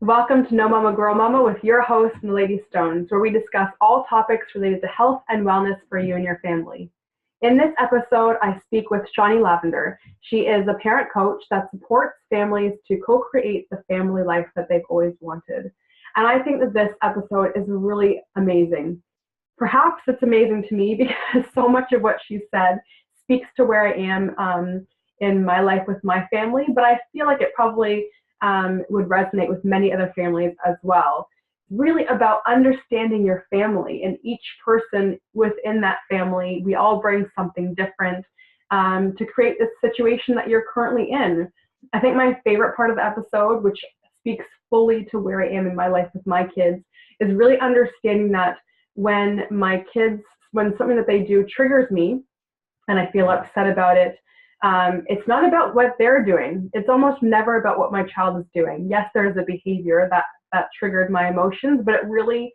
Welcome to No Mama Grow Mama with your host, Naledi Stones, where we discuss all topics related to health and wellness for you and your family. In this episode, I speak with Shonnie Lavender. She is a parent coach that supports families to co-create the family life that they've always wanted. And I think that this episode is really amazing. Perhaps it's amazing to me because so much of what she said speaks to where I am in my life with my family, but I feel like it probably would resonate with many other families as well. Really about understanding your family and each person within that family. We all bring something different to create this situation that you're currently in. I think my favorite part of the episode, which speaks fully to where I am in my life with my kids, is really understanding that when something that they do triggers me and I feel upset about it, it's not about what they're doing. It's almost never about what my child is doing. Yes, there's a behavior that triggered my emotions, but it really,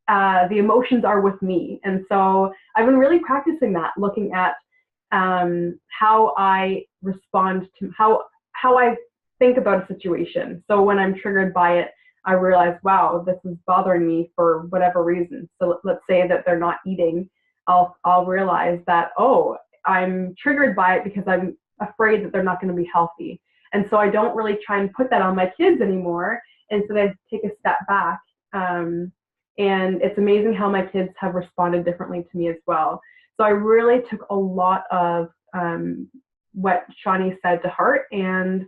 the emotions are with me. And so I've been really practicing that, looking at how I respond to how I think about a situation. So when I'm triggered by it, I realize, wow, this is bothering me for whatever reason. So let's say that they're not eating. I'll realize that, oh, I'm triggered by it because I'm afraid that they're not going to be healthy. And so I don't really try and put that on my kids anymore. And so I take a step back. And it's amazing how my kids have responded differently to me as well. So I really took a lot of what Shonnie said to heart and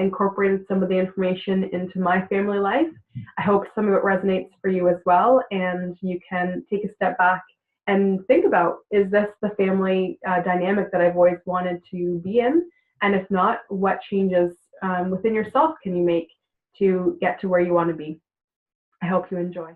incorporated some of the information into my family life. I hope some of it resonates for you as well, and you can take a step back and think about, is this the family dynamic that I've always wanted to be in? And if not, what changes within yourself can you make to get to where you want to be? I hope you enjoy.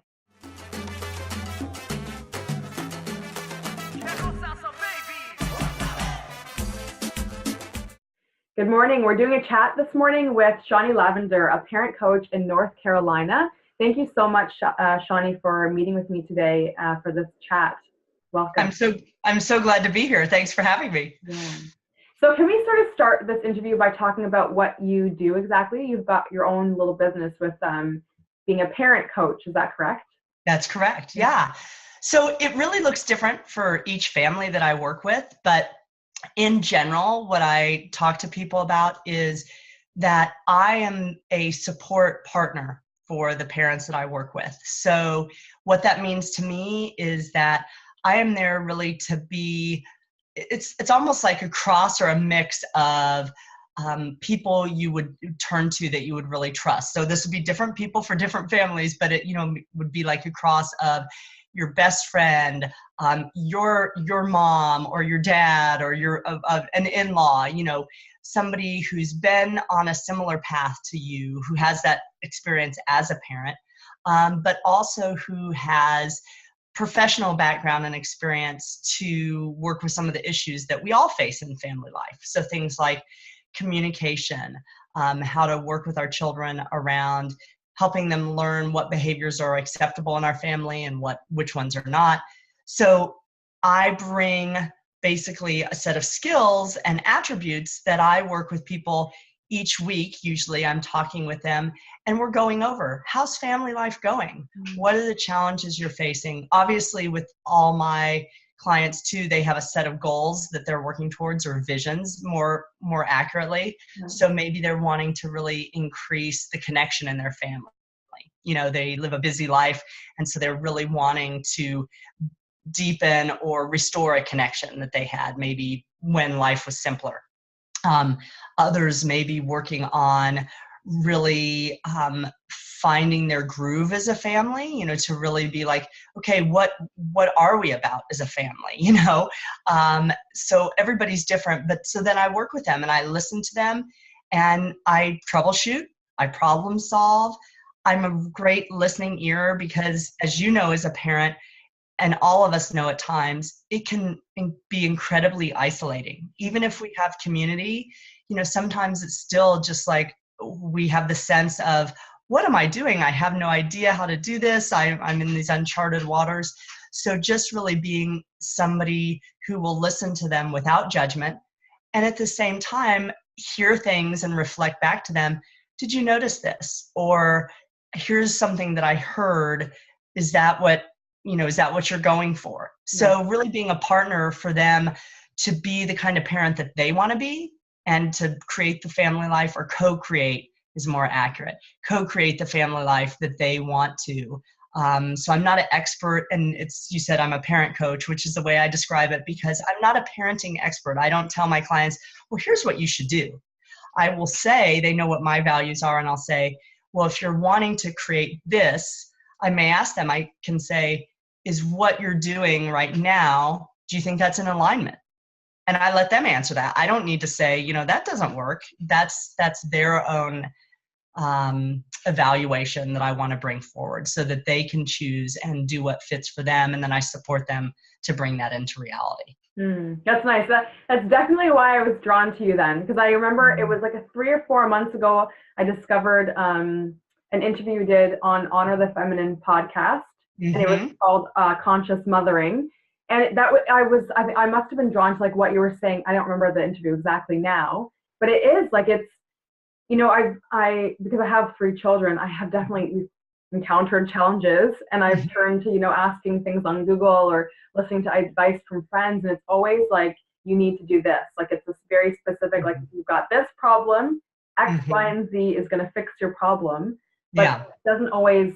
Good morning. We're doing a chat this morning with Shonnie Lavender, a parent coach in North Carolina. Thank you so much, Shonnie, for meeting with me today for this chat. Welcome. I'm so glad to be here. Thanks for having me. Yeah. So can we sort of start this interview by talking about what you do exactly? You've got your own little business with being a parent coach. Is that correct? That's correct. Yeah. So it really looks different for each family that I work with, but in general, what I talk to people about is that I am a support partner for the parents that I work with. So what that means to me is that I am there really to be, it's almost like a cross or a mix of people you would turn to that you would really trust. So this would be different people for different families, but it, would be like a cross of your best friend, your mom or your dad or an in-law, somebody who's been on a similar path to you, who has that experience as a parent, but also who has professional background and experience to work with some of the issues that we all face in family life. So things like communication, how to work with our children around helping them learn what behaviors are acceptable in our family and which ones are not. So I bring basically a set of skills and attributes that I work with people each week. Usually I'm talking with them and we're going over, how's family life going? What are the challenges you're facing? Obviously with all my clients too, they have a set of goals that they're working towards, or visions more accurately. So maybe they're wanting to really increase the connection in their family. They live a busy life, and so they're really wanting to deepen or restore a connection that they had maybe when life was simpler. Others may be working on really finding their groove as a family, to really be like, okay, what are we about as a family, so everybody's different. But so then I work with them and I listen to them and I troubleshoot, I problem solve. I'm a great listening ear because, as you know, as a parent, and all of us know at times, it can be incredibly isolating. Even if we have community, sometimes it's still just like we have the sense of, what am I doing? I have no idea how to do this. I'm in these uncharted waters. So just really being somebody who will listen to them without judgment, and at the same time, hear things and reflect back to them. Did you notice this? Or here's something that I heard. Is that what you're going for? So really being a partner for them to be the kind of parent that they want to be, and to create the family life, or co-create is more accurate, co-create the family life that they want to. So I'm not an expert, and you said I'm a parent coach, which is the way I describe it, because I'm not a parenting expert. I don't tell my clients, well, here's what you should do. I will say, they know what my values are, and I'll say, well, if you're wanting to create this, I may ask them, I can say, is what you're doing right now, do you think that's in alignment? And I let them answer that. I don't need to say, that doesn't work. That's their own evaluation that I want to bring forward, so that they can choose and do what fits for them. And then I support them to bring that into reality. That's nice. That's definitely why I was drawn to you then, because I remember it was like 3 or 4 months ago, I discovered an interview you did on Honor the Feminine podcast, and it was called Conscious Mothering. And I must have been drawn to like what you were saying. I don't remember the interview exactly now, but it is like, it's, because I have 3 children, I have definitely encountered challenges, and I've turned to, asking things on Google or listening to advice from friends. And it's always like, you need to do this. Like, it's this very specific, like, if you've got this problem, X, Y, and Z is going to fix your problem. But it doesn't always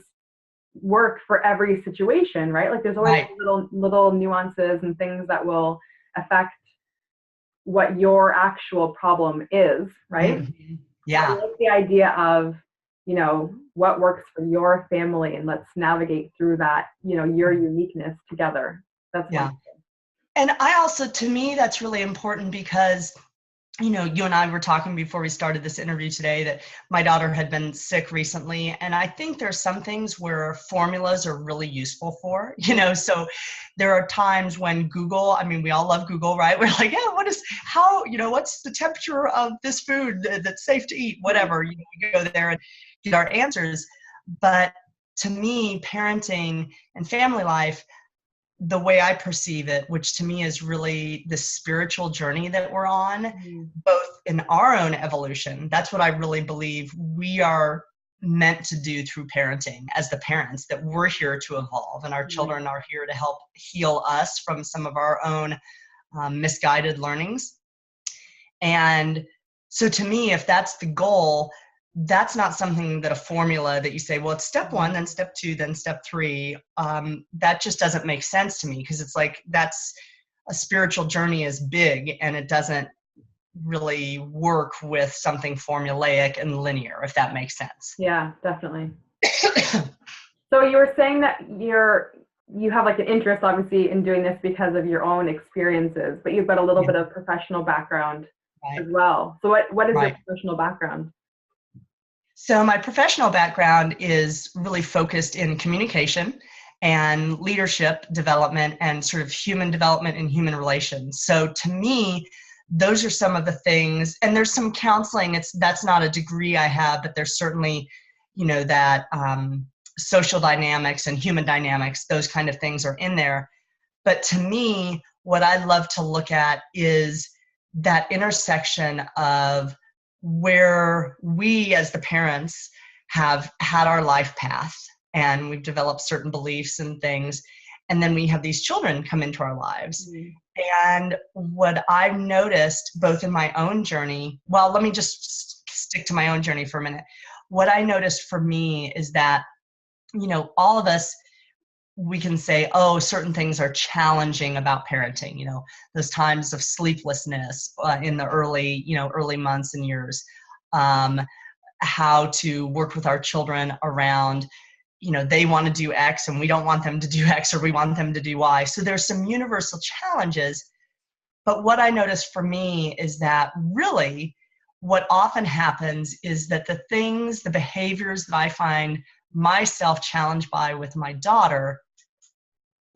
work for every situation, right? Like, there's always little nuances and things that will affect what your actual problem is, right? Yeah. So I like the idea of, what works for your family, and let's navigate through that, your uniqueness together. That's wonderful. And I also, to me, that's really important, because you and I were talking before we started this interview today that my daughter had been sick recently. And I think there's some things where formulas are really useful for, so there are times when Google, we all love Google, right? We're like, what's the temperature of this food that's safe to eat, whatever, we go there and get our answers. But to me, parenting and family life, the way I perceive it, which to me is really the spiritual journey that we're on, both in our own evolution. That's what I really believe we are meant to do through parenting as the parents, that we're here to evolve, and our children are here to help heal us from some of our own misguided learnings. And so to me, if that's the goal, that's not something that a formula that you say, well, it's step 1, then step 2, then step 3. That just doesn't make sense to me, because it's like, that's a spiritual journey is big, and it doesn't really work with something formulaic and linear, if that makes sense. Yeah, definitely. So you were saying that you have like an interest, obviously, in doing this because of your own experiences, but you've got a little bit of professional background as well. So what is your professional background? So my professional background is really focused in communication and leadership development and sort of human development and human relations. So to me, those are some of the things, and there's some counseling. That's not a degree I have, but there's certainly, that social dynamics and human dynamics, those kind of things are in there. But to me, what I love to look at is that intersection of where we as the parents have had our life path, and we've developed certain beliefs and things, and then we have these children come into our lives. And what I've noticed both in my own journey, well, let me just stick to my own journey for a minute. What I noticed for me is that, all of us, we can say, oh, certain things are challenging about parenting, those times of sleeplessness in the early months and years, how to work with our children around, they want to do X and we don't want them to do X, or we want them to do Y. So there's some universal challenges. But what I noticed for me is that really what often happens is that the behaviors that I find myself challenged by with my daughter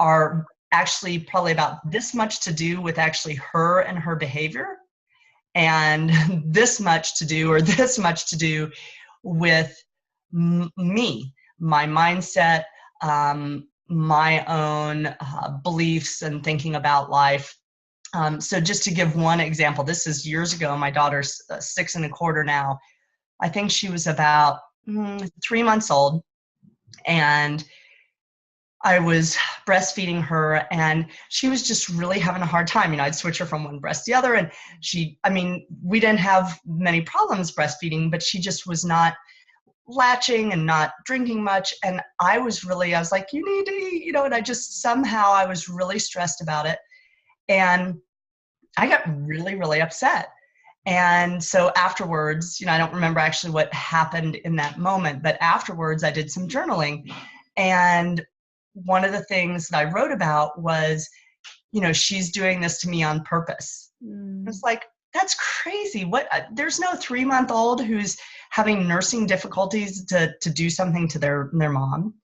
are actually probably about this much to do with actually her and her behavior, and this much to do with me, my mindset, my own beliefs and thinking about life. So just to give one example, this is years ago. My daughter's 6 1/4 now. I think she was about 3 months old, and I was breastfeeding her, and she was just really having a hard time. I'd switch her from one breast to the other, and we didn't have many problems breastfeeding, but she just was not latching and not drinking much. And I was like, you need to eat, and I was really stressed about it. And I got really, really upset. And so afterwards, I don't remember actually what happened in that moment, but afterwards I did some journaling. And one of the things that I wrote about was, she's doing this to me on purpose. It's like, that's crazy. There's no 3-month-old who's having nursing difficulties to do something to their mom.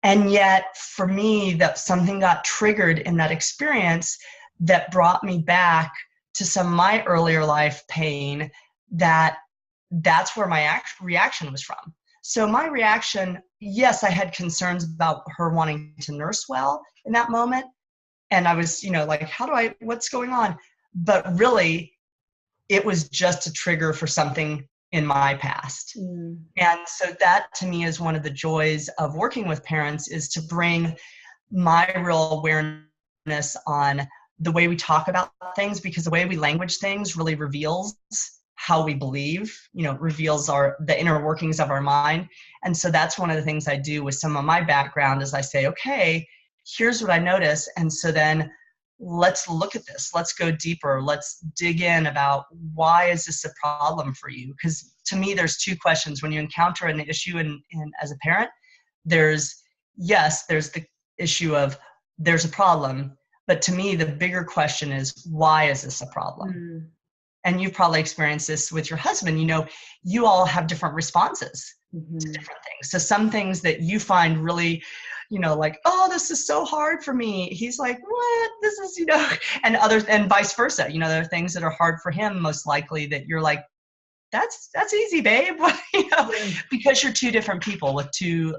And yet for me, that something got triggered in that experience that brought me back to some of my earlier life pain. That's where my reaction was from. So my reaction, yes, I had concerns about her wanting to nurse well in that moment. And I was, like, what's going on? But really, it was just a trigger for something in my past. And so that to me is one of the joys of working with parents, is to bring my real awareness on the way we talk about things, because the way we language things really reveals how we believe, reveals the inner workings of our mind. And so that's one of the things I do with some of my background, is I say, okay, here's what I notice. And so then let's look at this. Let's go deeper. Let's dig in about, why is this a problem for you? Because to me, there's two questions. When you encounter an issue in as a parent, there's the issue of there's a problem. But to me, the bigger question is, why is this a problem? And you've probably experienced this with your husband. You all have different responses to different things. So some things that you find really, like, oh, this is so hard for me. He's like, what? This is, and vice versa. There are things that are hard for him, most likely, that you're like, that's easy, babe. Because you're two different people with two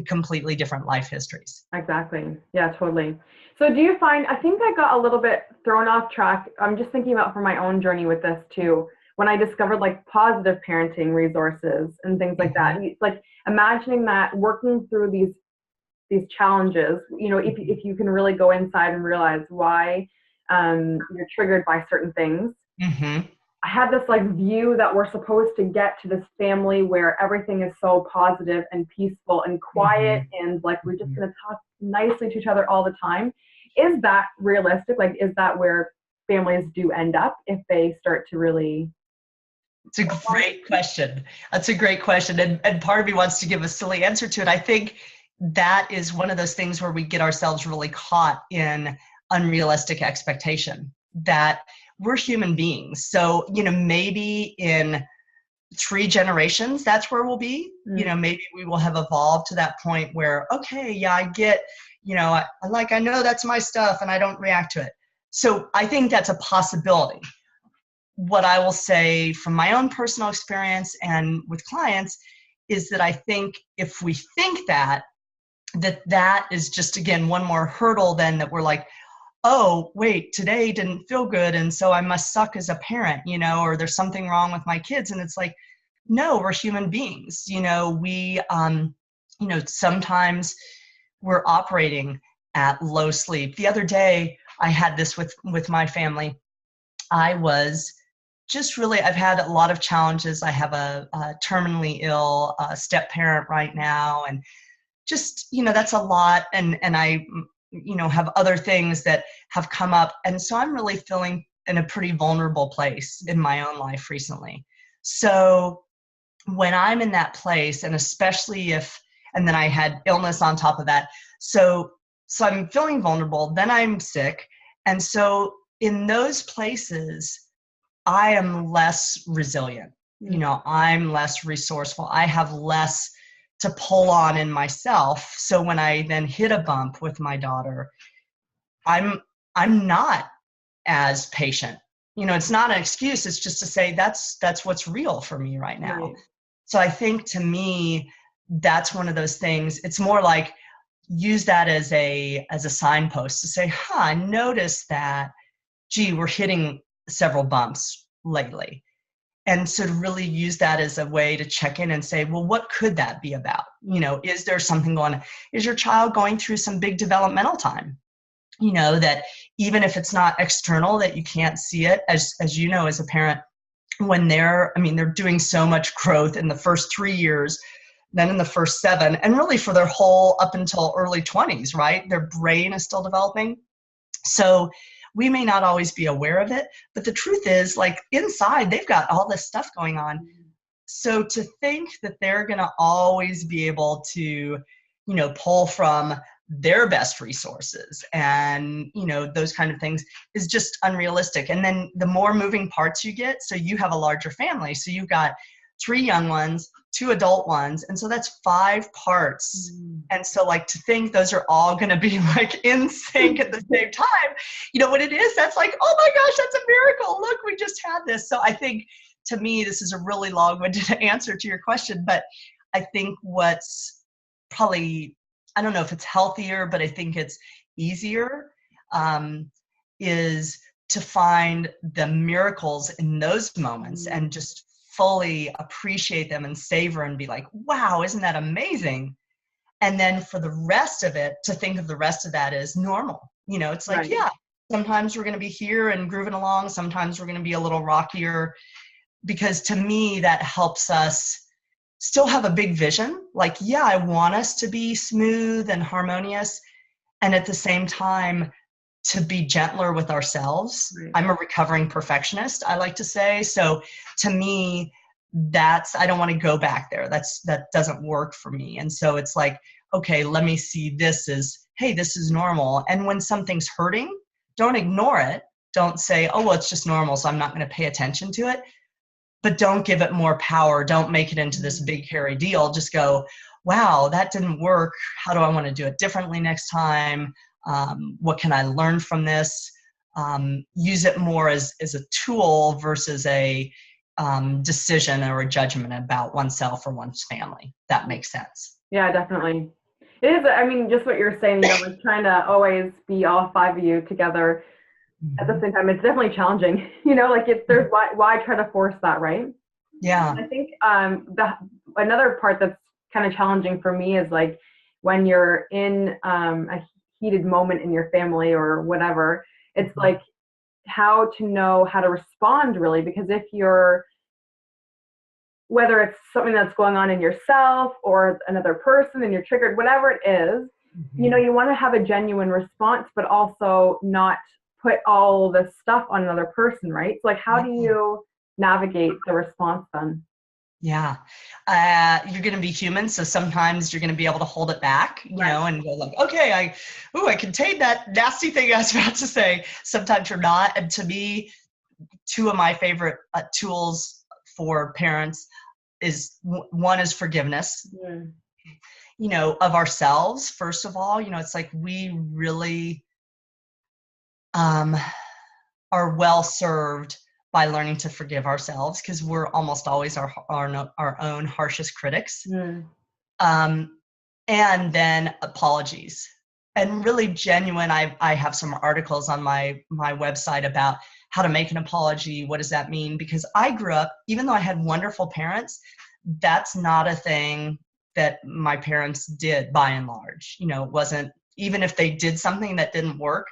completely different life histories. Exactly. Yeah, totally. So do you find, I think I got a little bit thrown off track. I'm just thinking about from my own journey with this too, when I discovered like positive parenting resources and things like that. Like imagining that, working through these challenges, if you can really go inside and realize why you're triggered by certain things. I had this like view that we're supposed to get to this family where everything is so positive and peaceful and quiet, and like we're just going to talk nicely to each other all the time. Is that realistic? Like, is that where families do end up if they start to really? It's a great question. That's a great question. And part of me wants to give a silly answer to it. I think that is one of those things where we get ourselves really caught in unrealistic expectation, that we're human beings. So, maybe in 3 generations, that's where we'll be. Maybe we will have evolved to that point where, okay, yeah, I get, I know that's my stuff and I don't react to it. So I think that's a possibility. What I will say from my own personal experience and with clients is that I think if we think that is just, again, one more hurdle then, that we're like, oh, wait, today didn't feel good, and so I must suck as a parent, or there's something wrong with my kids. And it's like, no, we're human beings. We, sometimes we're operating at low sleep. The other day, I had this with my family. I was just really, I've had a lot of challenges. I have a terminally ill step parent right now, and just, that's a lot. And I, have other things that have come up. And so I'm really feeling in a pretty vulnerable place in my own life recently. So when I'm in that place, and especially and then I had illness on top of that. So I'm feeling vulnerable, then I'm sick. And so in those places, I am less resilient. I'm less resourceful. I have less to pull on in myself. So when I then hit a bump with my daughter, I'm not as patient. It's not an excuse. It's just to say that's what's real for me right now. Right. So I think, to me, that's one of those things. It's more like, use that as a signpost to say, I noticed that, gee, we're hitting several bumps lately. And so to really use that as a way to check in and say, well, what could that be about? Is there something going on? Is your child going through some big developmental time? That even if it's not external, that you can't see it, as you know, as a parent, when they're doing so much growth in the first 3 years, then in the first 7, and really for their whole up until early 20s, right? Their brain is still developing. So we may not always be aware of it, but the truth is, like, inside, they've got all this stuff going on. So to think that they're going to always be able to, pull from their best resources and, those kind of things is just unrealistic. And then the more moving parts you get, so you have a larger family. So you've got 3 young ones, 2 adult ones. And so that's 5 parts. And so, like, to think those are all going to be like in sync at the same time, what it is, that's like, oh my gosh, that's a miracle. Look, we just had this. So I think, to me, this is a really long-winded answer to your question, but I think what's probably, I don't know if it's healthier, but I think it's easier, is to find the miracles in those moments and just fully appreciate them and savor and be like, wow, isn't that amazing? And then for the rest of it, to think of the rest of that as normal. It's like, yeah, sometimes we're going to be here and grooving along. Sometimes we're going to be a little rockier, because to me, that helps us still have a big vision. Like, yeah, I want us to be smooth and harmonious. And at the same time, to be gentler with ourselves. Right. I'm a recovering perfectionist, I like to say. So to me, I don't want to go back there. That doesn't work for me. And so it's like, okay, let me see this as, hey, this is normal. And when something's hurting, don't ignore it. Don't say, oh, well, it's just normal, so I'm not going to pay attention to it. But don't give it more power. Don't make it into this big, hairy deal. Just go, wow, that didn't work. How do I want to do it differently next time? What can I learn from this? Use it more as a tool versus a decision or a judgment about oneself or one's family. That makes sense. Yeah, definitely. It is, just what you're saying, like trying to always be all 5 of you together at the same time. It's definitely challenging, like there's why try to force that, right? Yeah. And I think another part that's kind of challenging for me is like when you're in a heated moment in your family or whatever, it's like how to know how to respond, really, because if you're, whether it's something that's going on in yourself or another person and you're triggered, whatever it is, you want to have a genuine response, but also not put all this stuff on another person, right? So like, how do you navigate the response then? Yeah. You're going to be human. So sometimes you're going to be able to hold it back, you know, and go like, okay, I contained that nasty thing I was about to say. Sometimes you're not. And to me, 2 of my favorite tools for parents is, one is forgiveness, of ourselves. First of all, it's like we really are well served by learning to forgive ourselves, because we're almost always our own harshest critics. And then apologies, and really genuine. I have some articles on my website about how to make an apology. What does that mean? Because I grew up, even though I had wonderful parents, that's not a thing that my parents did by and large. It wasn't, even if they did something that didn't work,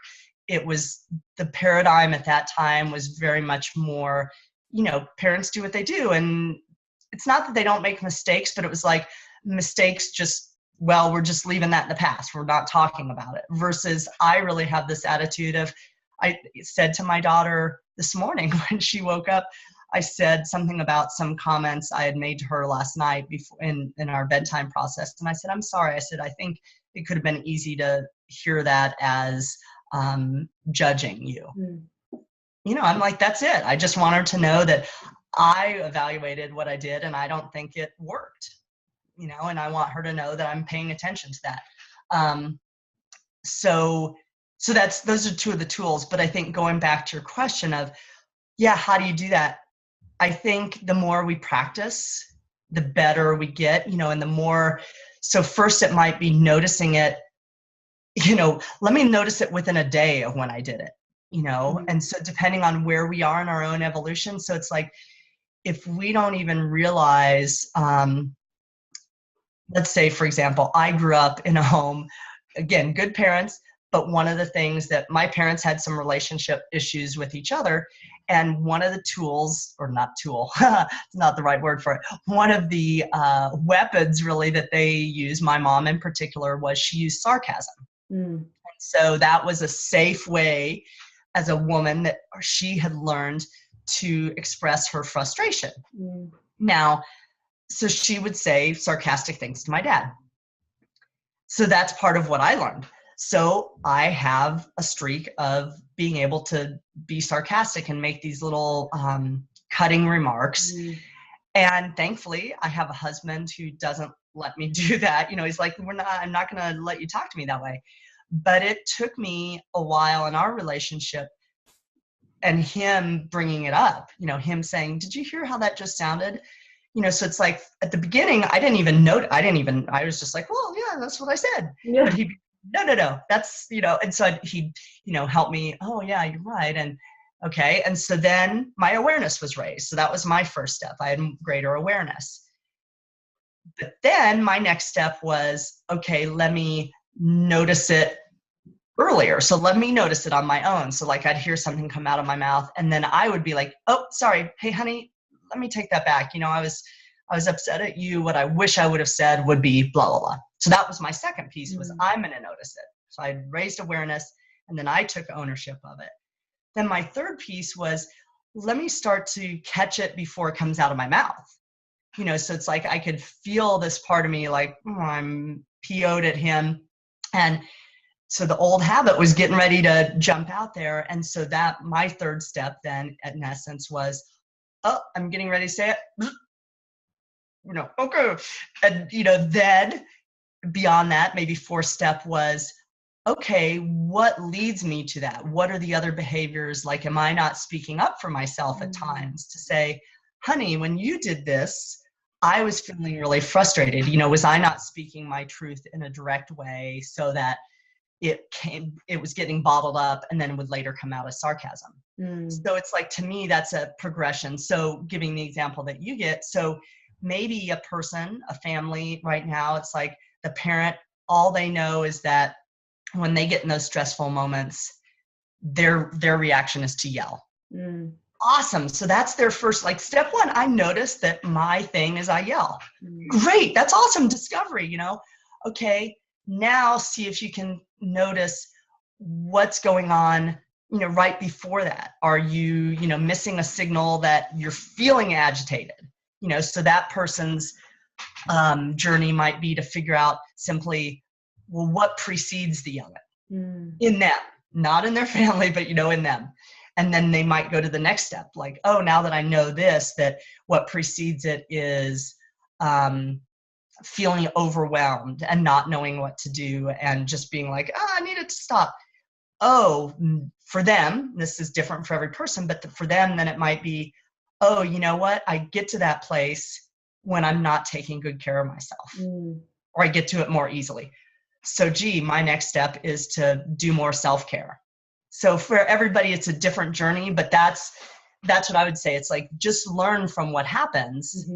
it was, the paradigm at that time was very much more, parents do what they do. And it's not that they don't make mistakes, but it was like mistakes just, well, we're just leaving that in the past. We're not talking about it. Versus I really have this attitude of, I said to my daughter this morning when she woke up, I said something about some comments I had made to her last night before in our bedtime process. And I said, I'm sorry. I said, I think it could have been easy to hear that as judging you. I'm like, that's it. I just want her to know that I evaluated what I did and I don't think it worked, and I want her to know that I'm paying attention to that. So those are 2 of the tools. But I think going back to your question of, how do you do that? I think the more we practice, the better we get, and the more, so first it might be noticing it, let me notice it within a day of when I did it, and so depending on where we are in our own evolution. So it's like, if we don't even realize, let's say, for example, I grew up in a home, again, good parents, but one of the things that my parents had some relationship issues with each other. And one of the tools, or not tool, it's not the right word for it, one of the weapons really that they used, my mom in particular, was she used sarcasm. Mm. So that was a safe way as a woman that she had learned to express her frustration. Mm. Now, so she would say sarcastic things to my dad. So that's part of what I learned. So I have a streak of being able to be sarcastic and make these little cutting remarks. Mm. And thankfully, I have a husband who doesn't let me do that. You know, he's like, I'm not going to let you talk to me that way. But it took me a while in our relationship and him bringing it up, you know, him saying, did you hear how that just sounded? You know, so it's like at the beginning, I didn't even know. I was just like, well, yeah, that's what I said. Yeah. But no, that's, you know, and so he, you know, helped me. Oh yeah, you're right. And okay. And so then my awareness was raised. So that was my first step. I had greater awareness. But then my next step was, okay, let me notice it earlier. So let me notice it on my own. So like I'd hear something come out of my mouth and then I would be like, oh, sorry. Hey, honey, let me take that back. You know, I was upset at you. What I wish I would have said would be blah, blah, blah. So that was my second piece was I'm going to notice it. So I raised awareness and then I took ownership of it. Then my third piece was, let me start to catch it before it comes out of my mouth. You know, so it's like I could feel this part of me like, I'm PO'd at him. And so the old habit was getting ready to jump out there. And so that my third step then in essence was, oh, I'm getting ready to say it. You know, okay. And, you know, then beyond that, maybe fourth step was, okay, what leads me to that? What are the other behaviors? Like, am I not speaking up for myself at times to say, honey, when you did this, I was feeling really frustrated. You know, was I not speaking my truth in a direct way so that it was getting bottled up and then would later come out as sarcasm. So it's like, to me, that's a progression. So giving the example that you get, so maybe a person, a family right now, it's like the parent, all they know is that when they get in those stressful moments, their reaction is to yell. Awesome. So that's their first, like step one. I noticed that my thing is I yell. Great. That's awesome discovery, you know? Okay. Now see if you can notice what's going on, you know, right before that. Are you, you know, missing a signal that you're feeling agitated? You know, so that person's journey might be to figure out simply, well, what precedes the yelling in them, not in their family, but, you know, in them. And then they might go to the next step, like, oh, now that I know this, that what precedes it is feeling overwhelmed and not knowing what to do and just being like, oh, I need it to stop. Oh, for them, this is different for every person, but for them, then it might be, oh, you know what? I get to that place when I'm not taking good care of myself, or I get to it more easily. So, gee, my next step is to do more self-care. So for everybody, it's a different journey, but that's what I would say. It's like, just learn from what happens.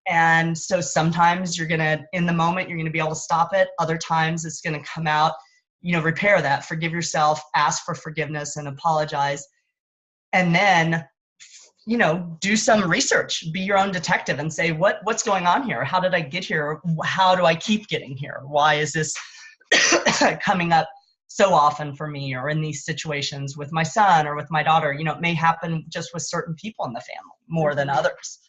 And so sometimes you're going to, in the moment, you're going to be able to stop it. Other times it's going to come out, you know, repair that, forgive yourself, ask for forgiveness and apologize. And then, you know, do some research, be your own detective and say, what's going on here? How did I get here? How do I keep getting here? Why is this coming up so often for me, or in these situations with my son or with my daughter? You know, it may happen just with certain people in the family more than others.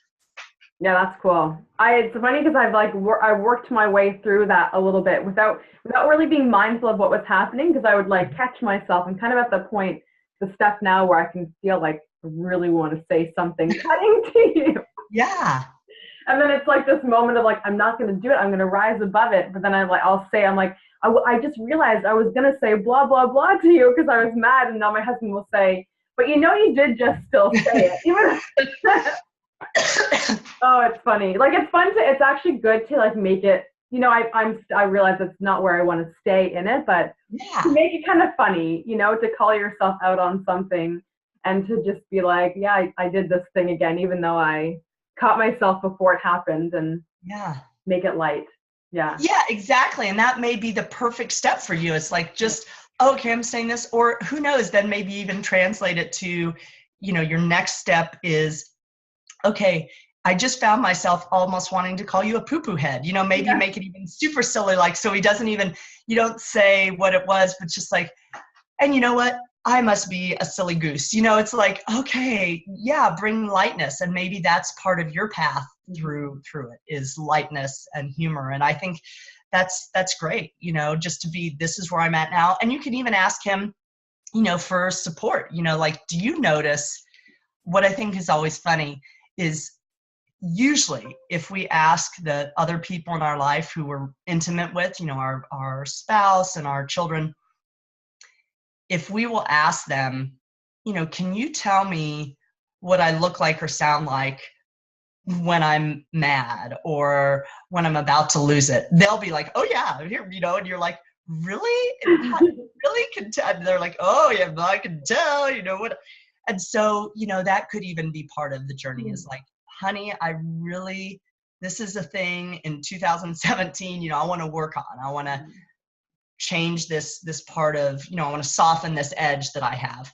Yeah, that's cool. It's funny because I've like I worked my way through that a little bit without really being mindful of what was happening, because I would like catch myself. I'm kind of at the point, the step now where I can feel like I really want to say something cutting to you. Yeah. And then it's like this moment of like, I'm not going to do it. I'm going to rise above it. But then I'm like, I just realized I was going to say blah, blah, blah to you because I was mad. And now my husband will say, but you know, you did just still say it. Even oh, it's funny. Like, it's actually good to like make it, you know, I realize it's not where I want to stay in it, but to make it kind of funny, you know, to call yourself out on something and to just be like, yeah, I did this thing again, even though I caught myself before it happened and Yeah. make it light. Yeah. Yeah, exactly. And that may be the perfect step for you. It's like just, okay, I'm saying this, or who knows, then maybe even translate it to, your next step is, okay, I just found myself almost wanting to call you a poo-poo head. Maybe Yeah. make it even super silly, like, so he doesn't even, you don't say what it was, but just like, and you know what? I must be a silly goose. It's like, okay, yeah, bring lightness. And maybe that's part of your path through it is lightness and humor. And I think that's great, just to be, this is where I'm at now. And you can even ask him, for support, like, do you notice, what I think is always funny is usually if we ask the other people in our life who we're intimate with, our spouse and our children, if we will ask them, can you tell me what I look like or sound like when I'm mad or when I'm about to lose it? They'll be like, oh yeah, here, and you're like, really? Really can tell? They're like, oh yeah, I can tell, what? And so, that could even be part of the journey is like, honey, this is a thing in 2017, I want to work on. I want to change this part of, I want to soften this edge that I have.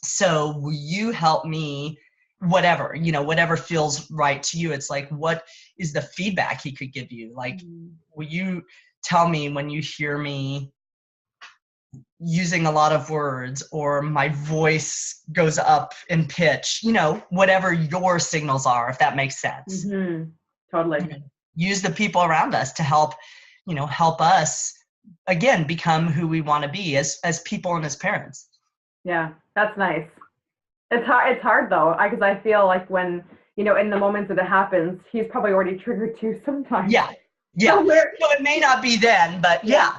So will you help me, whatever feels right to you? It's like, what is the feedback he could give you? Like, will you tell me when you hear me using a lot of words or my voice goes up in pitch, whatever your signals are, if that makes sense. Totally. Use the people around us to help us again become who we want to be as people and as parents. Yeah, that's nice. It's hard though, because I feel like when, in the moments that it happens, he's probably already triggered too sometimes. Yeah. So it may not be then, but yeah.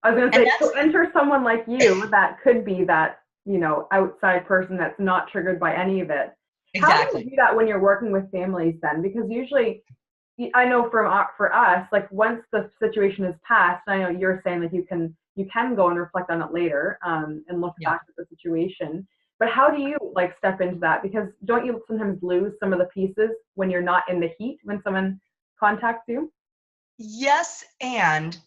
I was going to say, so enter someone like you that could be that, outside person that's not triggered by any of it. Exactly. How do you do that when you're working with families then? Because usually, I know for us, like once the situation is passed, I know you're saying like you can go and reflect on it later and look back at the situation. But how do you like step into that? Because don't you sometimes lose some of the pieces when you're not in the heat when someone contacts you? Yes, and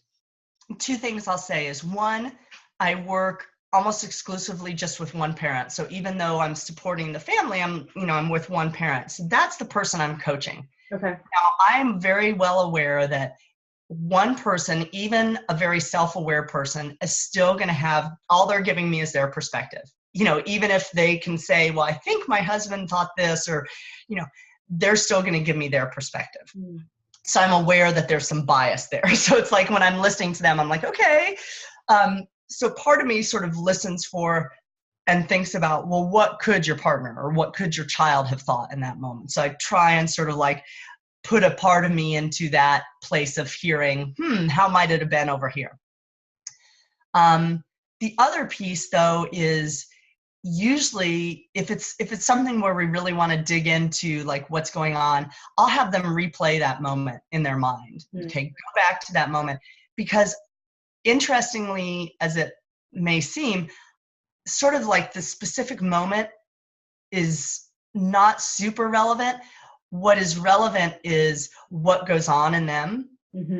two things I'll say is, one, I work almost exclusively just with one parent. So even though I'm supporting the family, I'm with one parent. So that's the person I'm coaching. Okay. Now, I'm very well aware that one person, even a very self-aware person, is still going to have, all they're giving me is their perspective. Even if they can say, well, I think my husband thought this, or, they're still going to give me their perspective. So I'm aware that there's some bias there. So it's like when I'm listening to them, I'm like, okay. So part of me sort of listens for and thinks about, well, what could your partner or what could your child have thought in that moment? So I try and sort of like put a part of me into that place of hearing, how might it have been over here? The other piece though is usually if it's something where we really want to dig into like what's going on, I'll have them replay that moment in their mind. Okay, go back to that moment, because interestingly as it may seem, sort of like the specific moment is not super relevant. What is relevant is what goes on in them.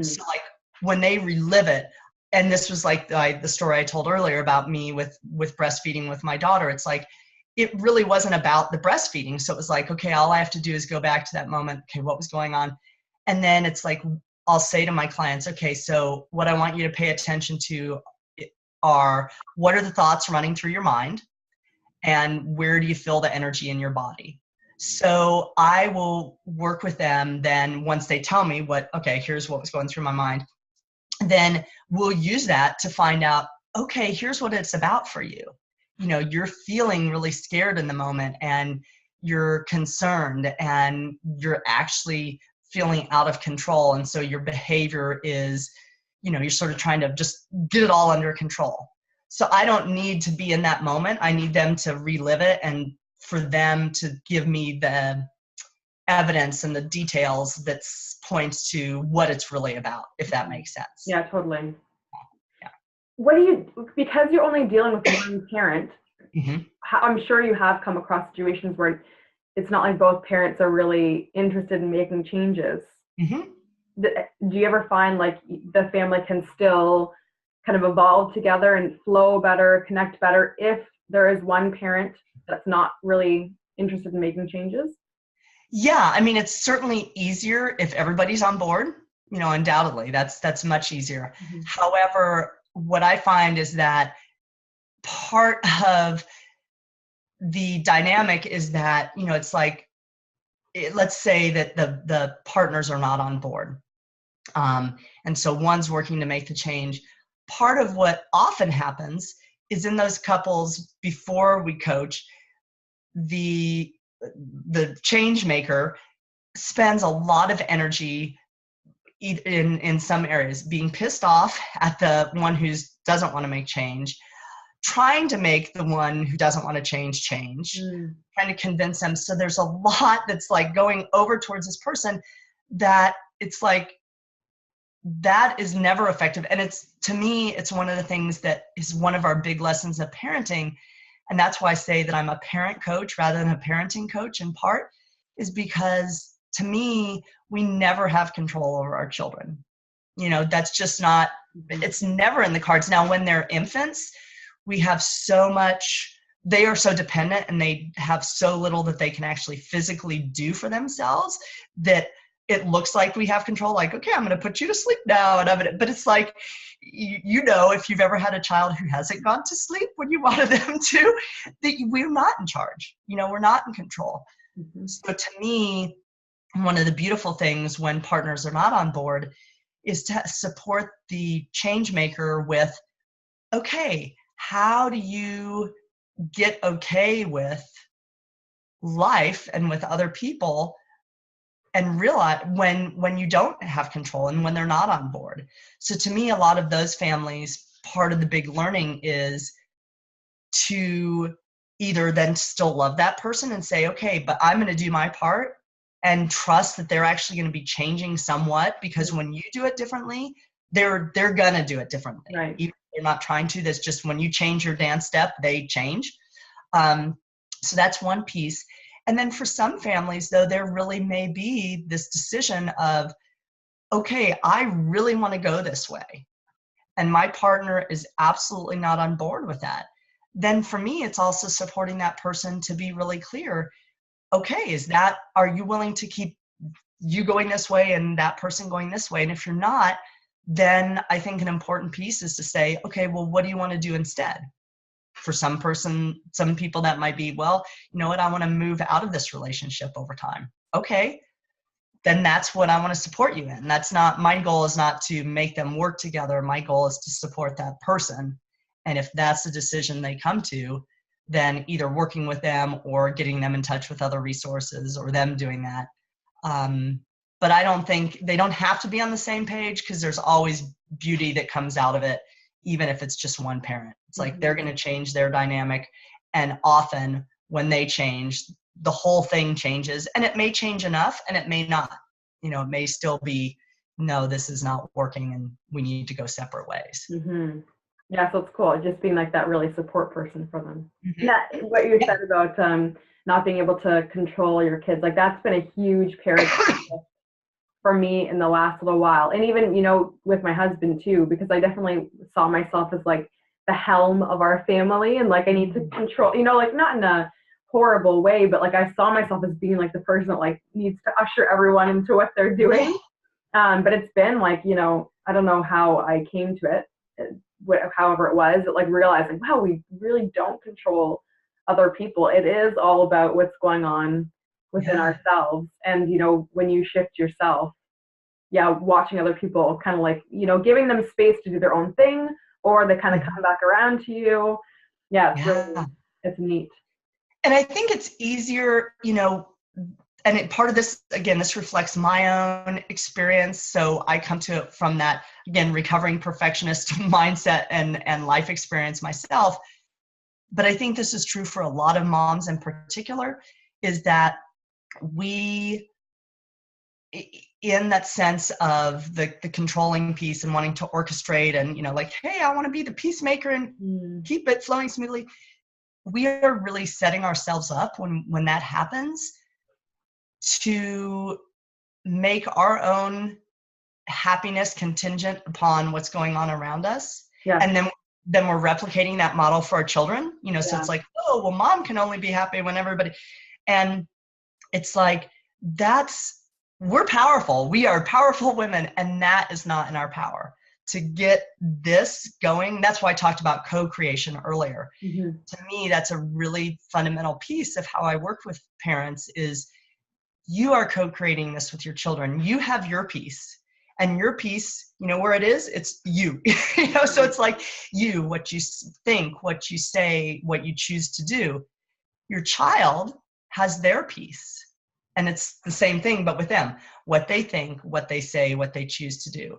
So like when they relive it, and this was like the story I told earlier about me with breastfeeding with my daughter. It's like, it really wasn't about the breastfeeding. So it was like, okay, all I have to do is go back to that moment. Okay, what was going on? And then it's like, I'll say to my clients, okay, so what I want you to pay attention to are, what are the thoughts running through your mind? And where do you feel the energy in your body? So I will work with them then once they tell me okay, here's what was going through my mind. Then we'll use that to find out, okay, here's what it's about for you. You're feeling really scared in the moment and you're concerned and you're actually feeling out of control. And so your behavior is, you're sort of trying to just get it all under control. So I don't need to be in that moment. I need them to relive it and for them to give me the evidence and the details that points to what it's really about, if that makes sense. Yeah, totally. Yeah. Because you're only dealing with one parent, I'm sure you have come across situations where it's not like both parents are really interested in making changes. Mm-hmm. Do you ever find like the family can still kind of evolve together and flow better, connect better if there is one parent that's not really interested in making changes? Yeah, I mean, it's certainly easier if everybody's on board, undoubtedly. That's much easier. Mm-hmm. However, what I find is that part of the dynamic is that, it's like, let's say that the partners are not on board. And so one's working to make the change. Part of what often happens is in those couples before we coach, the change maker spends a lot of energy in some areas being pissed off at the one who doesn't want to make change, trying to make the one who doesn't want to change, trying to convince them. So there's a lot that's like going over towards this person that it's like, that is never effective. And to me, it's one of the things that is one of our big lessons of parenting. And that's why I say that I'm a parent coach rather than a parenting coach, in part, is because to me, we never have control over our children. That's just not, it's never in the cards. Now, when they're infants, we have so much, they are so dependent and they have so little that they can actually physically do for themselves that it looks like we have control, like, okay, I'm going to put you to sleep now. But it's like, if you've ever had a child who hasn't gone to sleep when you wanted them to, that we're not in charge. We're not in control. Mm-hmm. So to me, one of the beautiful things when partners are not on board is to support the change maker with, okay, how do you get okay with life and with other people, and realize when you don't have control and when they're not on board. So to me, a lot of those families, part of the big learning is to either then still love that person and say, okay, but I'm going to do my part and trust that they're actually going to be changing somewhat, because when you do it differently, they're going to do it differently. Right. Even if they're not trying to, that's just when you change your dance step, they change. So that's one piece. And then for some families, though, there really may be this decision of, okay, I really want to go this way, and my partner is absolutely not on board with that. Then for me, it's also supporting that person to be really clear. Okay, are you willing to keep you going this way and that person going this way? And if you're not, then I think an important piece is to say, okay, well, what do you want to do instead? For some people that might be, well, you know what, I want to move out of this relationship over time. Okay, then that's what I want to support you in. My goal is not to make them work together. My goal is to support that person. And if that's the decision they come to, then either working with them or getting them in touch with other resources or them doing that. But I don't think they don't have to be on the same page, because there's always beauty that comes out of it, even if it's just one parent. It's like they're going to change their dynamic. And often when they change, the whole thing changes, and it may change enough and it may not. It may still be, no, this is not working and we need to go separate ways. Mm-hmm. Yeah, so it's cool. Just being like that really support person for them. Mm-hmm. What you said about not being able to control your kids, like that's been a huge paradigm for me in the last little while. And even, with my husband too, because I definitely saw myself as like the helm of our family, and like I need to control, like not in a horrible way, but like I saw myself as being like the person that like needs to usher everyone into what they're doing. But it's been like, I don't know how I came to it, however it was, like realizing, wow, we really don't control other people. It is all about what's going on within ourselves. And, when you shift yourself, watching other people kind of like, giving them space to do their own thing, or they kind of come back around to you. Really, it's neat. And I think it's easier, and part of this, again, this reflects my own experience. So I come to it from that, again, recovering perfectionist mindset and life experience myself. But I think this is true for a lot of moms in particular, is that we, in that sense of the controlling piece and wanting to orchestrate and, like, hey, I want to be the peacemaker and keep it flowing smoothly. We are really setting ourselves up when that happens to make our own happiness contingent upon what's going on around us. Yeah. And then we're replicating that model for our children, so it's like, oh, well, mom can only be happy when everybody, and it's like, we're powerful. We are powerful women, and that is not in our power to get this going. That's why I talked about co-creation earlier. Mm-hmm. To me, that's a really fundamental piece of how I work with parents is you are co-creating this with your children. You have your piece, and your piece, where it is, it's you. So it's like you, what you think, what you say, what you choose to do. Your child has their piece, and it's the same thing, but with them, what they think, what they say, what they choose to do.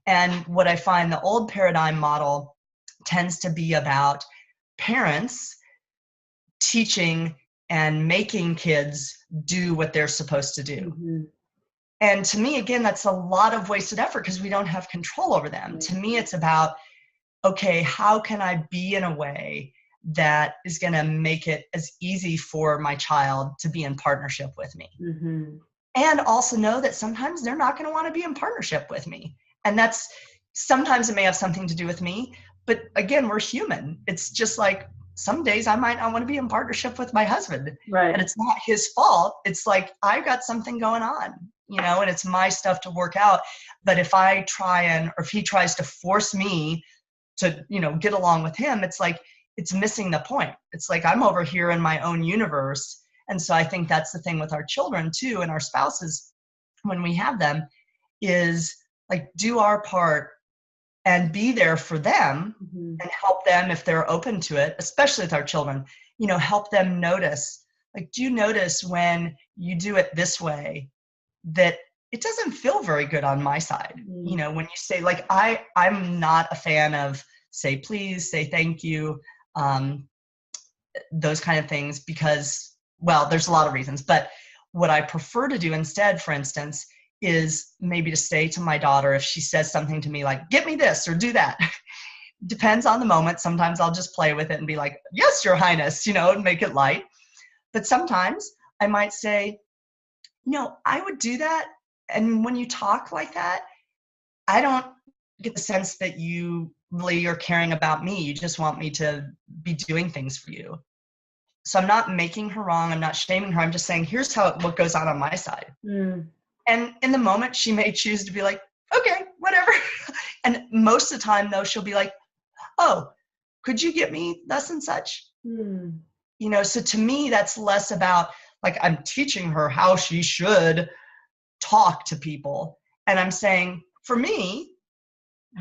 And what I find the old paradigm model tends to be about parents teaching and making kids do what they're supposed to do. Mm-hmm. And to me, again, that's a lot of wasted effort because we don't have control over them. Right. To me, it's about, okay, how can I be in a way that is going to make it as easy for my child to be in partnership with me? Mm-hmm. And also know that sometimes they're not going to want to be in partnership with me. And sometimes it may have something to do with me, but again, we're human. It's just like some days I might not want to be in partnership with my husband. Right. And it's not his fault. It's like, I've got something going on, and it's my stuff to work out. But if I or if he tries to force me to, get along with him, it's like, it's missing the point. It's like, I'm over here in my own universe. And so I think that's the thing with our children too, and our spouses, when we have them, is like, do our part and be there for them, mm-hmm. and help them if they're open to it, especially with our children, help them notice, like, do you notice when you do it this way that it doesn't feel very good on my side? Mm-hmm. When you say, like, I'm not a fan of say please, say thank you, those kind of things, because, well, there's a lot of reasons, but what I prefer to do instead, for instance, is maybe to say to my daughter, if she says something to me like, get me this or do that, depends on the moment. Sometimes I'll just play with it and be like, yes, your highness, and make it light. But sometimes I might say, I would do that. And when you talk like that, I don't get the sense that you really are caring about me. You just want me to be doing things for you. So I'm not making her wrong. I'm not shaming her. I'm just saying, here's what goes on my side. Mm. And in the moment, she may choose to be like, okay, whatever. And most of the time, though, she'll be like, oh, could you get me thus and such? Mm. So to me, that's less about, like, I'm teaching her how she should talk to people. And I'm saying, for me,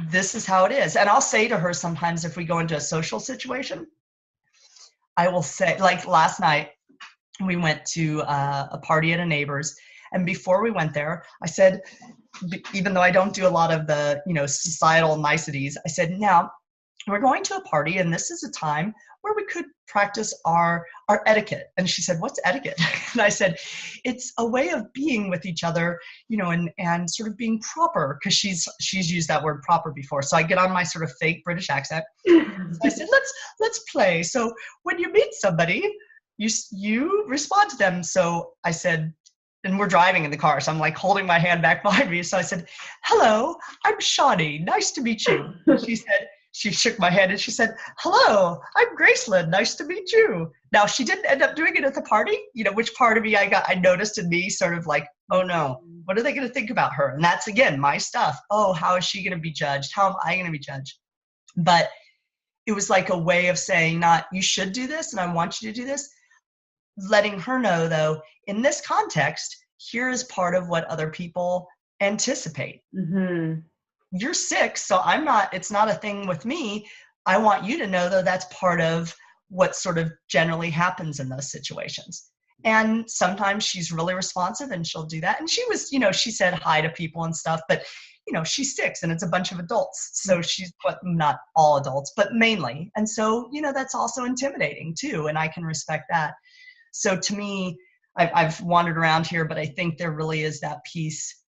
this is how it is. And I'll say to her sometimes, if we go into a social situation, I will say, like last night, we went to a party at a neighbor's. And before we went there, I said, even though I don't do a lot of the, societal niceties, I said, now we're going to a party and this is a time where we could practice our etiquette. And she said, what's etiquette? And I said, it's a way of being with each other, and sort of being proper, because she's used that word proper before. So I get on my sort of fake British accent. So I said, let's play. So when you meet somebody, you respond to them. So I said, and we're driving in the car, so I'm like holding my hand back behind me. So I said, hello, I'm Shonnie. Nice to meet you. She shook my hand and she said, hello, I'm Graceland. Nice to meet you. Now, she didn't end up doing it at the party. Which part of me I noticed in me sort of like, oh no, what are they going to think about her? And that's, again, my stuff. Oh, how is she going to be judged? How am I going to be judged? But it was like a way of saying, not, you should do this and I want you to do this. Letting her know, though, in this context, here is part of what other people anticipate. Mm-hmm. You're 6, so it's not a thing with me. I want you to know, though, that's part of what sort of generally happens in those situations. And sometimes she's really responsive and she'll do that. And she was, she said hi to people and stuff, but, she's 6 and it's a bunch of adults. So she's, not all adults, but mainly. And so, that's also intimidating too. And I can respect that. So to me, I've wandered around here, but I think there really is that piece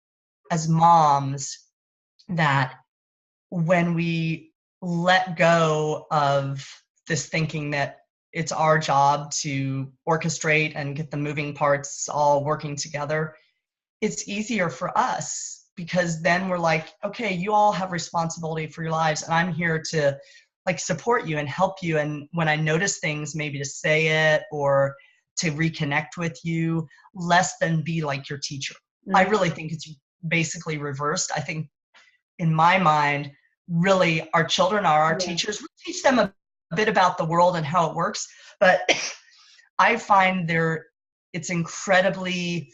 as moms that when we let go of this thinking that it's our job to orchestrate and get the moving parts all working together, it's easier for us, because then we're like, okay, you all have responsibility for your lives, and I'm here to like support you and help you. And when I notice things, maybe to say it or to reconnect with you, less than be like your teacher. Mm-hmm. I really think it's basically reversed. I think in my mind, really our children are our teachers. We teach them a bit about the world and how it works, but I find it's incredibly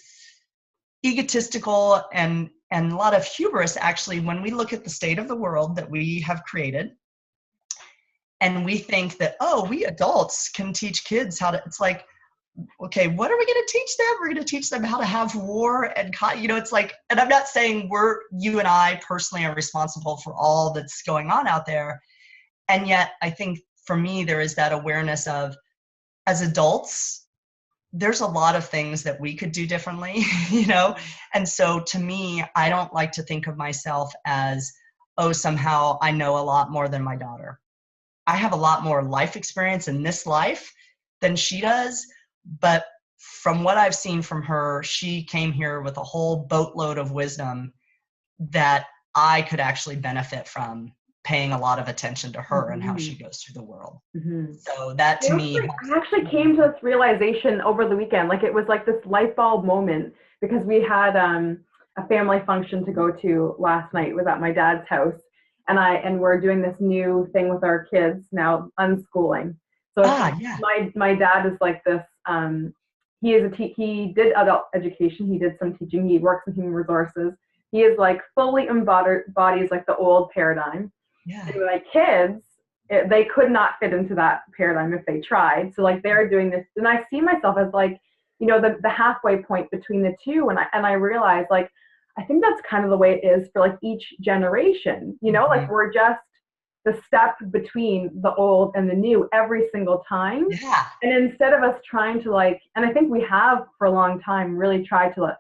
egotistical and a lot of hubris, actually, when we look at the state of the world that we have created, and we think that, oh, we adults can teach kids how to, it's like, okay, what are we going to teach them? We're going to teach them how to have war and, it's like, and I'm not saying you and I personally are responsible for all that's going on out there. And yet I think for me, there is that awareness of, as adults, there's a lot of things that we could do differently, And so to me, I don't like to think of myself as, oh, somehow I know a lot more than my daughter. I have a lot more life experience in this life than she does. But from what I've seen from her, she came here with a whole boatload of wisdom that I could actually benefit from paying a lot of attention to her and how she goes through the world. So that to me, I actually came to this realization over the weekend. Like it was like this light bulb moment, because we had a family function to go to last night. It was at my dad's house, and we're doing this new thing with our kids now, unschooling. So my dad is like this. He did adult education. He did some teaching. He works in human resources. He is like fully embodies like the old paradigm. Yeah. And my kids, they could not fit into that paradigm if they tried. So like they're doing this, and I see myself as like, the halfway point between the two. And I realize like, I think that's kind of the way it is for like each generation, like we're just the step between the old and the new every single time. Yeah. And instead of us trying to like, and I think we have for a long time really tried to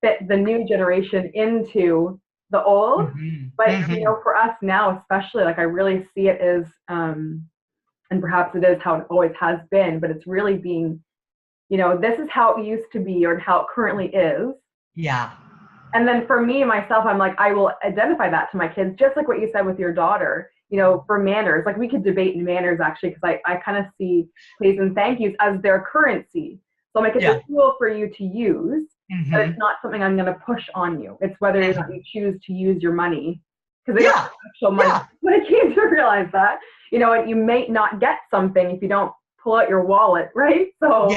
fit the new generation into the old, but for us now, especially, like I really see it as, and perhaps it is how it always has been, but it's really being, this is how it used to be or how it currently is. Yeah. And then for me, myself, I'm like, I will identify that to my kids, just like what you said with your daughter, for manners. Like we could debate in manners actually, because I kind of see please and thank yous as their currency. So I'm like, it's a tool for you to use, but it's not something I'm going to push on you. It's whether or not you choose to use your money, because they don't have actual money. But I came to realize that, and you may not get something if you don't pull out your wallet, right? So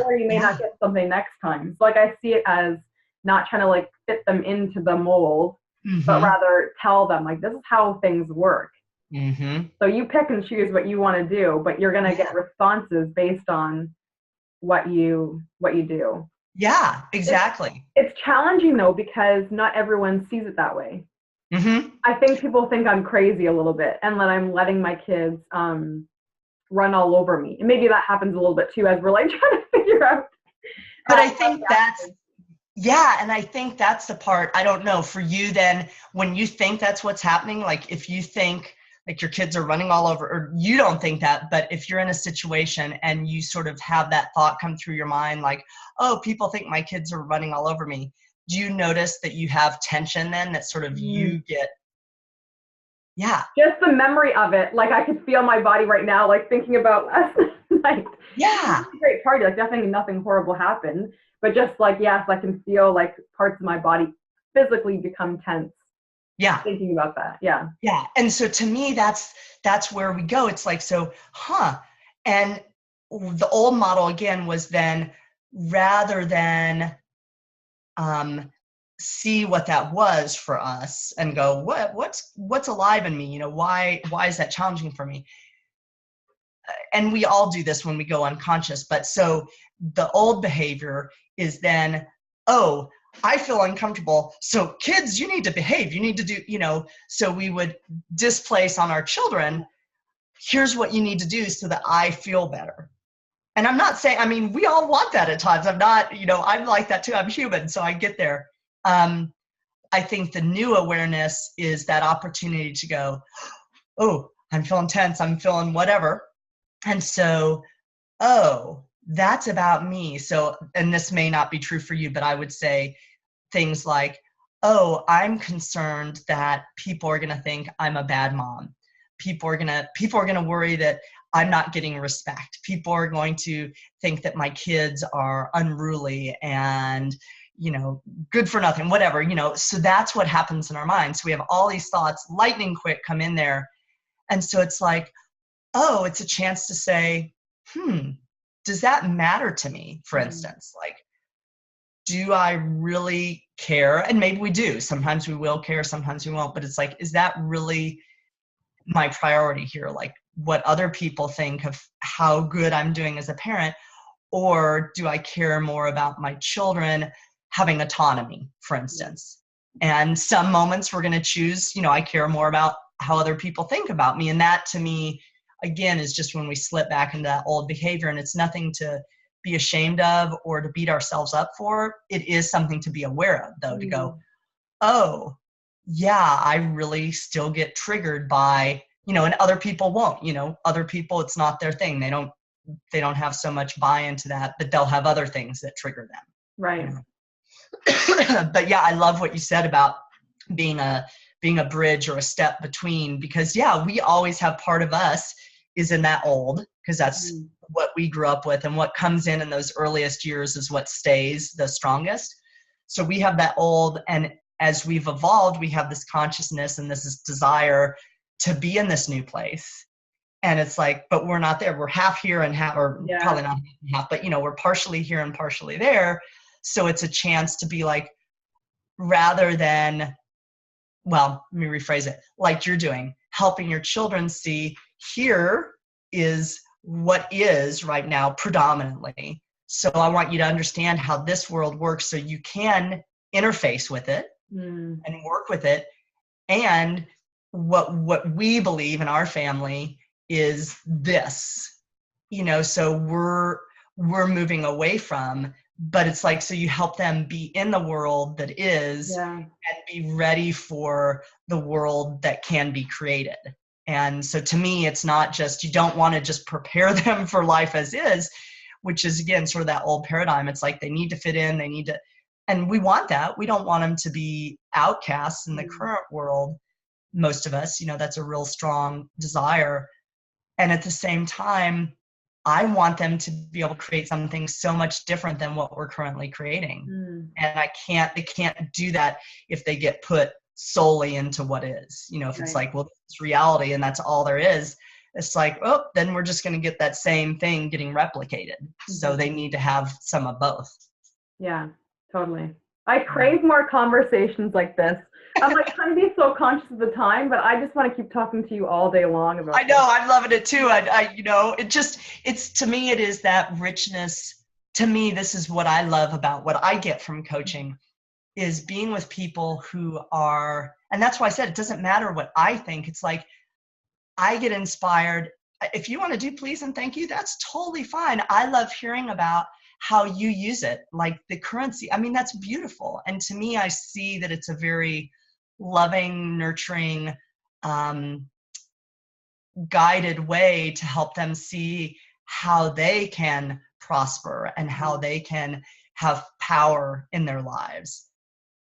or you may not get something next time. So like I see it as not trying to like fit them into the mold, but rather tell them like, this is how things work. So you pick and choose what you want to do, but you're going to get responses based on what you do. Yeah, exactly. It's challenging though, because not everyone sees it that way. I think people think I'm crazy a little bit, and that I'm letting my kids run all over me. And maybe that happens a little bit too, as we're like trying to figure out. But I think and I think that's the part, I don't know, for you then, when you think that's what's happening, like if you think like your kids are running all over, or you don't think that, but if you're in a situation and you sort of have that thought come through your mind, like, oh, people think my kids are running all over me. Do you notice that you have tension then, that sort of you get, just the memory of it. Like I could feel my body right now, like thinking about last night. Yeah. It was a great party. Like definitely nothing horrible happened, but just like, yes, I can feel like parts of my body physically become tense. Yeah. Thinking about that. Yeah. Yeah. And so to me, that's where we go. It's like, so, and the old model again was then, rather than see what that was for us and go, what's alive in me? Why is that challenging for me? And we all do this when we go unconscious. But so the old behavior is then, oh, I feel uncomfortable. So kids, you need to behave. You need to do, so we would displace on our children, here's what you need to do so that I feel better. And I'm not saying, I mean, we all want that at times. I'm not, I'm like that too. I'm human, so I get there. I think the new awareness is that opportunity to go, oh, I'm feeling tense. I'm feeling whatever. And so oh, that's about me. So, and this may not be true for you, but I would say things like, oh, I'm concerned that people are going to think I'm a bad mom. People are going to worry that I'm not getting respect. People are going to think that my kids are unruly and, good for nothing, whatever, so that's what happens in our minds. So we have all these thoughts, lightning quick, come in there. And so it's like, oh, it's a chance to say, does that matter to me? For instance, like, do I really care? And maybe we do. Sometimes we will care, sometimes we won't. But it's like, is that really my priority here? Like what other people think of how good I'm doing as a parent? Or do I care more about my children having autonomy, for instance? And some moments we're going to choose, I care more about how other people think about me. And that to me, again, is just when we slip back into that old behavior. And it's nothing to be ashamed of or to beat ourselves up for. It is something to be aware of, though, to go, oh, yeah, I really still get triggered by, and other people won't, other people, it's not their thing. They don't have so much buy-in to that, but they'll have other things that trigger them. Right. But yeah, I love what you said about being a bridge or a step between, because yeah, we always have part of us is in that old, because that's what we grew up with, and what comes in those earliest years is what stays the strongest. So we have that old, and as we've evolved, we have this consciousness and this desire to be in this new place. And it's like, but we're not there. We're half here and half, or probably not half, but we're partially here and partially there. So it's a chance to be like, rather than, well, let me rephrase it, like you're doing, helping your children see, here is what is right now predominantly. So I want you to understand how this world works so you can interface with it and work with it. And what we believe in our family is this, so we're moving away from, but it's like, so you help them be in the world that is and be ready for the world that can be created. And so to me, it's not just, you don't want to just prepare them for life as is, which is again, sort of that old paradigm. It's like they need to fit in, they need to, and we want that. We don't want them to be outcasts in the current world. Most of us, that's a real strong desire. And at the same time, I want them to be able to create something so much different than what we're currently creating. And they can't do that if they get put solely into what is, if it's like, well, it's reality and that's all there is. It's like, oh, then we're just going to get that same thing getting replicated. So they need to have some of both. Yeah, totally. I crave more conversations like this. I'm like trying to be so conscious of the time, but I just want to keep talking to you all day long about I know, I'm loving it too. It's to me, it is that richness. To me, this is what I love about what I get from coaching, is being with people who are, and that's why I said it doesn't matter what I think. It's like, I get inspired. If you want to do please and thank you, that's totally fine. I love hearing about how you use it, like the currency. I mean, that's beautiful. And to me, I see that it's a very loving, nurturing, guided way to help them see how they can prosper and how they can have power in their lives.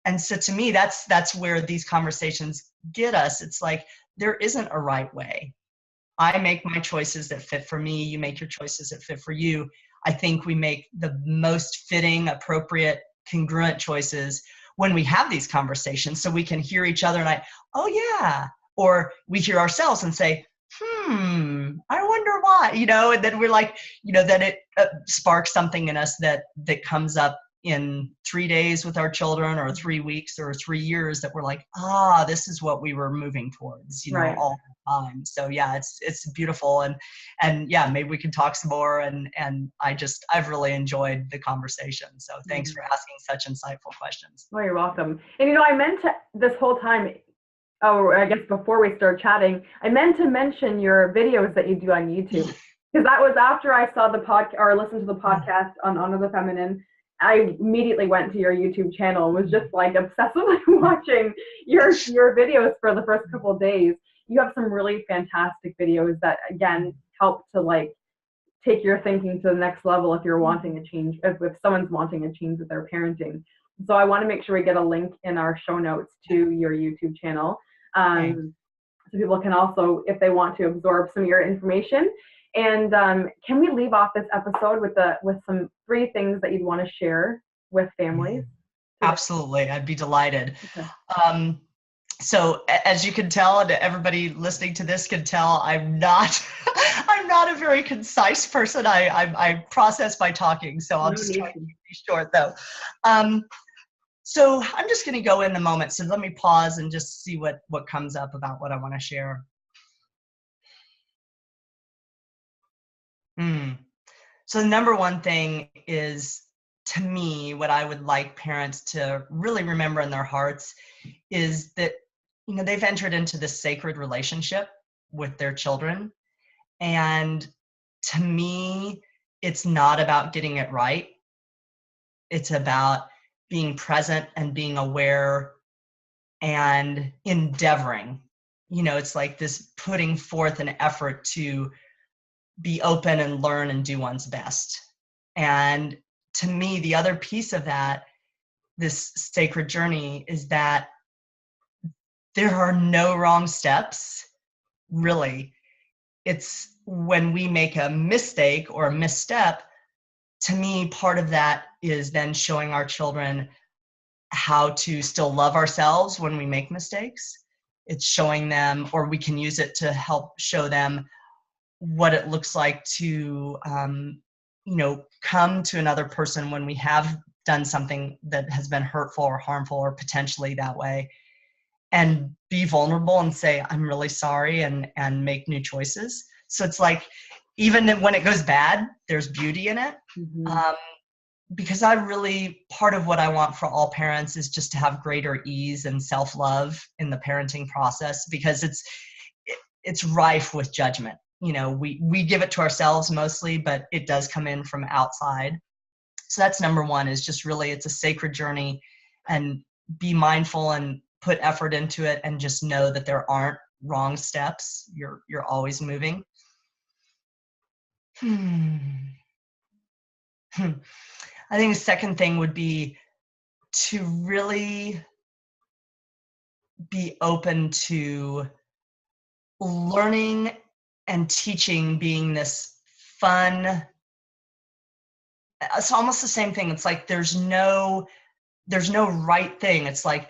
And so to me, that's where these conversations get us. It's like, there isn't a right way. I make my choices that fit for me. You make your choices that fit for you. I think we make the most fitting, appropriate, congruent choices when we have these conversations, so we can hear each other and oh yeah, or we hear ourselves and say, I wonder why, and then we're like, then it sparks something in us that comes up in 3 days with our children, or 3 weeks, or 3 years, that we're like, this is what we were moving towards, all the time. So yeah, it's beautiful. And yeah, maybe we can talk some more. And I've really enjoyed the conversation. So thanks for asking such insightful questions. Oh, you're welcome. And I meant to, this whole time, I guess before we started chatting, I meant to mention your videos that you do on YouTube, because that was after I saw the podcast or listened to the podcast on Honor the Feminine. I immediately went to your YouTube channel and was just like obsessively watching your videos for the first couple of days. You have some really fantastic videos that again help to like take your thinking to the next level if you're wanting a change, if someone's wanting a change with their parenting. So I want to make sure we get a link in our show notes to your YouTube channel. So people can also, if they want to, absorb some of your information. And can we leave off this episode with some 3 things that you'd want to share with families? Absolutely. I'd be delighted. Okay. So as you can tell, and everybody listening to this can tell, I'm not a very concise person. I process by talking, so I'll just try to keep these short though. So I'm just going to go in the moment. So let me pause and just see what comes up about what I want to share. So the number one thing is, to me, what I would like parents to really remember in their hearts is that, they've entered into this sacred relationship with their children. And to me, it's not about getting it right. It's about being present and being aware and endeavoring. It's like this putting forth an effort to be open and learn and do one's best. And to me, the other piece of that, this sacred journey, is that there are no wrong steps, really. It's when we make a mistake or a misstep, to me, part of that is then showing our children how to still love ourselves when we make mistakes. It's showing them, or we can use it to help show them what it looks like to, come to another person when we have done something that has been hurtful or harmful or potentially that way, and be vulnerable and say, I'm really sorry, and make new choices. So it's like, even when it goes bad, there's beauty in it. Mm-hmm. Because part of what I want for all parents is just to have greater ease and self-love in the parenting process, because it's rife with judgment. We give it to ourselves mostly, but it does come in from outside. So that's number one, is just really, it's a sacred journey, and be mindful and put effort into it, and just know that there aren't wrong steps. You're always moving. I think the second thing would be to really be open to learning and teaching being this fun. It's almost the same thing. It's like there's no right thing. It's like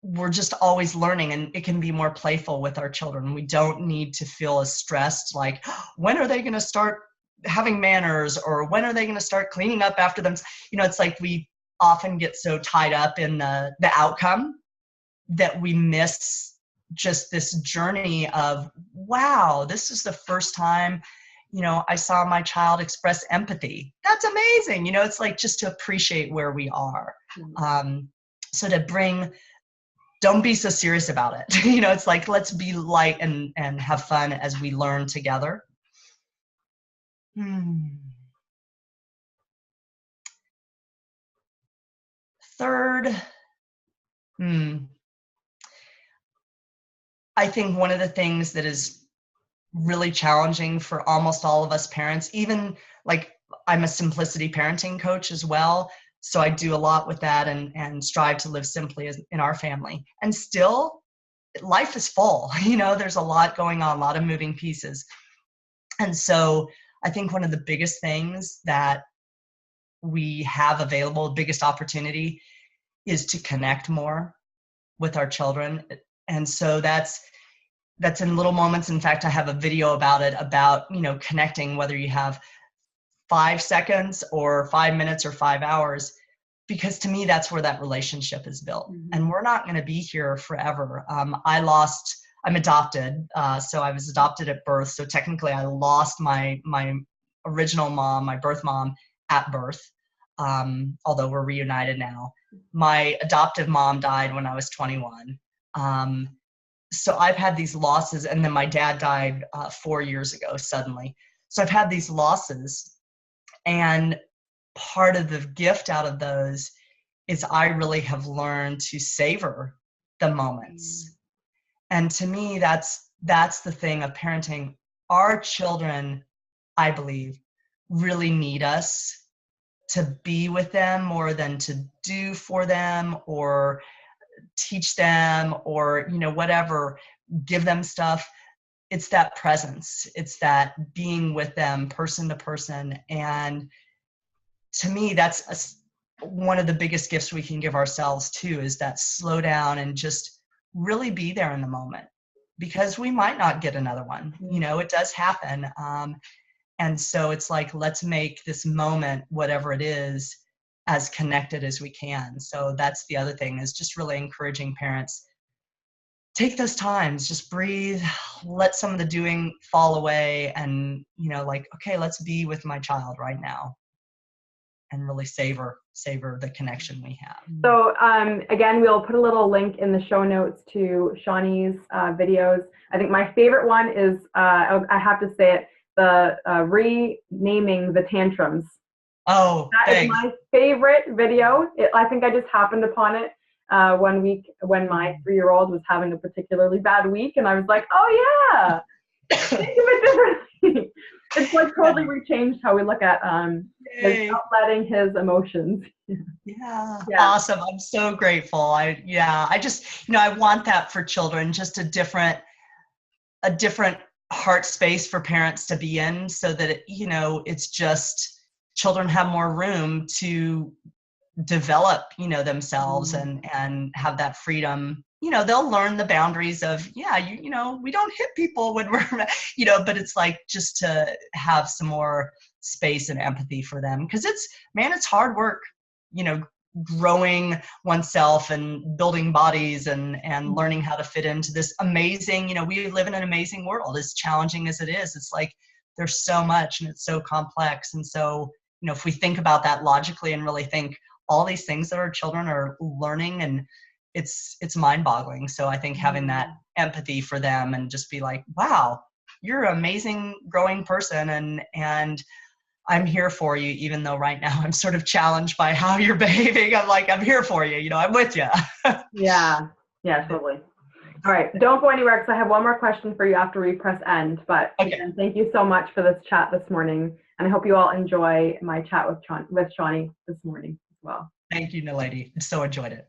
we're just always learning, and it can be more playful with our children. We don't need to feel as stressed, like, when are they going to start having manners, or when are they going to start cleaning up after them? It's like we often get so tied up in the outcome that we miss just this journey of, wow, this is the first time I saw my child express empathy. That's amazing. It's like just to appreciate where we are. So don't be so serious about it. It's like, let's be light and have fun as we learn together. Third, I think one of the things that is really challenging for almost all of us parents, even like I'm a simplicity parenting coach as well, so I do a lot with that and strive to live simply in our family. And still, life is full. There's a lot going on, a lot of moving pieces. And so I think one of the biggest things that we have available, biggest opportunity, is to connect more with our children. And so that's in little moments. In fact, I have a video about it, about, connecting, whether you have 5 seconds or 5 minutes or 5 hours, because to me, that's where that relationship is built. Mm-hmm. And we're not going to be here forever. I'm adopted. So I was adopted at birth. So technically I lost my original mom, my birth mom, at birth. Although we're reunited now. My adoptive mom died when I was 21. So I've had these losses, and then my dad died 4 years ago suddenly. So I've had these losses, and part of the gift out of those is I really have learned to savor the moments. And to me, that's the thing of parenting. Our children I believe, really need us to be with them more than to do for them or teach them or, whatever, give them stuff. It's that presence. It's that being with them person to person. And to me, that's one of the biggest gifts we can give ourselves too, is that slow down and just really be there in the moment, because we might not get another one. It does happen. And so it's like, let's make this moment, whatever it is, as connected as we can. So that's the other thing, is just really encouraging parents, take those times, just breathe, let some of the doing fall away, and, okay, let's be with my child right now and really savor the connection we have. So again, we'll put a little link in the show notes to Shonnie's videos. I think my favorite one is, I have to say it, the renaming the tantrums. Oh, that is my favorite video. I think I just happened upon it one week when my 3-year-old was having a particularly bad week, and I was like, oh yeah, think of it differently. It's like totally rechanged how we look at outletting his emotions. Yeah, awesome. I'm so grateful. I just, I want that for children, just a different heart space for parents to be in, so that it's just children have more room to develop themselves and have that freedom. They'll learn the boundaries of we don't hit people when we're but it's like just to have some more space and empathy for them, because it's hard work, growing oneself and building bodies and learning how to fit into this amazing, we live in an amazing world, as challenging as it is. It's like there's so much and it's so complex. And so, if we think about that logically and really think all these things that our children are learning, and it's mind-boggling. So I think having that empathy for them and just be like, wow, you're an amazing growing person, and I'm here for you, even though right now I'm sort of challenged by how you're behaving. I'm like, I'm here for you. I'm with you. Yeah, totally. All right, don't go anywhere, because I have one more question for you after we press end. But again, thank you so much for this chat this morning. And I hope you all enjoy my chat with Shonnie this morning as well. Thank you, Naledi. I so enjoyed it.